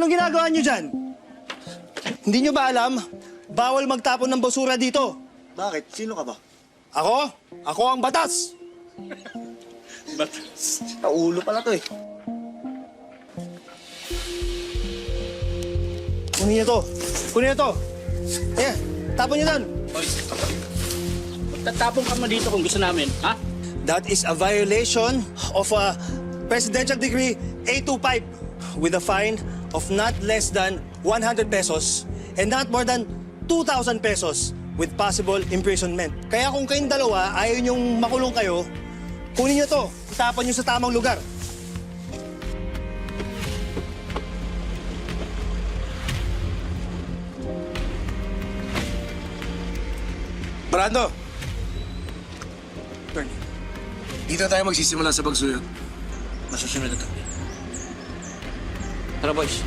Anong ginagawa niyo dyan? Hindi niyo ba alam? Bawal magtapon ng basura dito. Bakit? Sino ka ba? Ako? Ako ang batas. Batas. Paulo pala to eh. Kunin niyo to. Kunin niyo to. Ayan, tapon niyo doon. Hoy, magtatapon ka mo dito kung gusto namin, ha? That is a violation of Presidential Decree 825 with a fine of not less than 100 pesos and not more than 2,000 pesos with possible imprisonment. Kaya kung kayong dalawa ayaw niyong makulong kayo, kunin niyo to, itapon niyo sa tamang lugar. Brando! Attorney, dito tayo magsisimula sa pagsuyod. Masusunod na to. Tara, boys.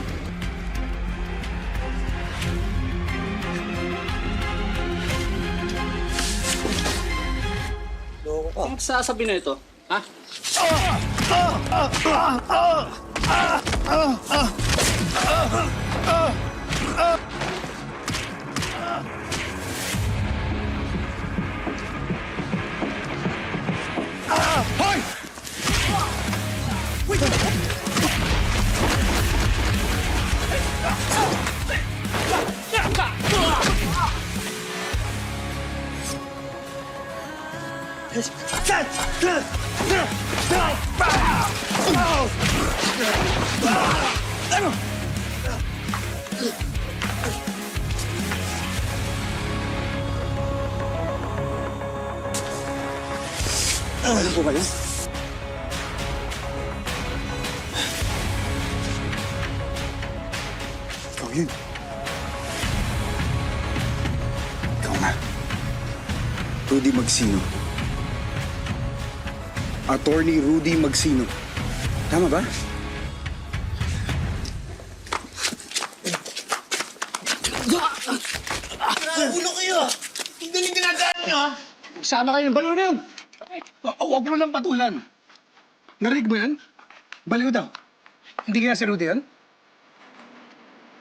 Loko ka. Ang sasabi na ito, ha? Ano po kayo? Ikaw yun. Ikaw nga. Rudy Magsino. Attorney Rudy Magsino. Tama ba? Ulo kayo! Ang galing ginagawa niyo ha! Sama kayo ng balo na yun! Huwag mo lang patulan. Narinig mo yan? Baliw daw. Hindi kaya si Rudy yan?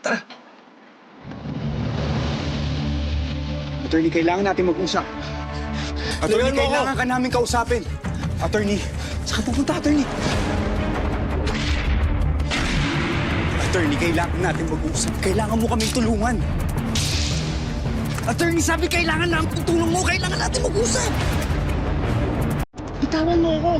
Tara. Attorney, kailangan natin mag-usap. Attorney, Tulungan mo kailangan ka namin kausapin. Attorney, saan pupunta, attorney? Attorney, kailangan natin mag-usap. Kailangan mo kaming tulungan. Attorney, sabi kailangan namin tutulong mo. Kailangan natin mag-usap. Bitawan mo ako!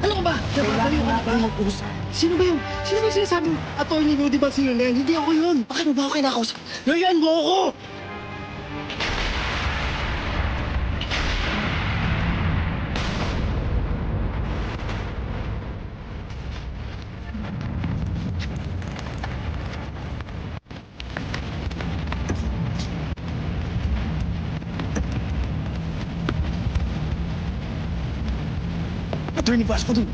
Ano ka ba? Kailangan natin mag-usap. Sino ba yun? Sino ba yung sinasabi mo? Attorney Rudy ba sino na yan? Hindi ako yun. Bakit mo ba ako kinakausap? Layan mo ako! Attorney, pasok ko dun.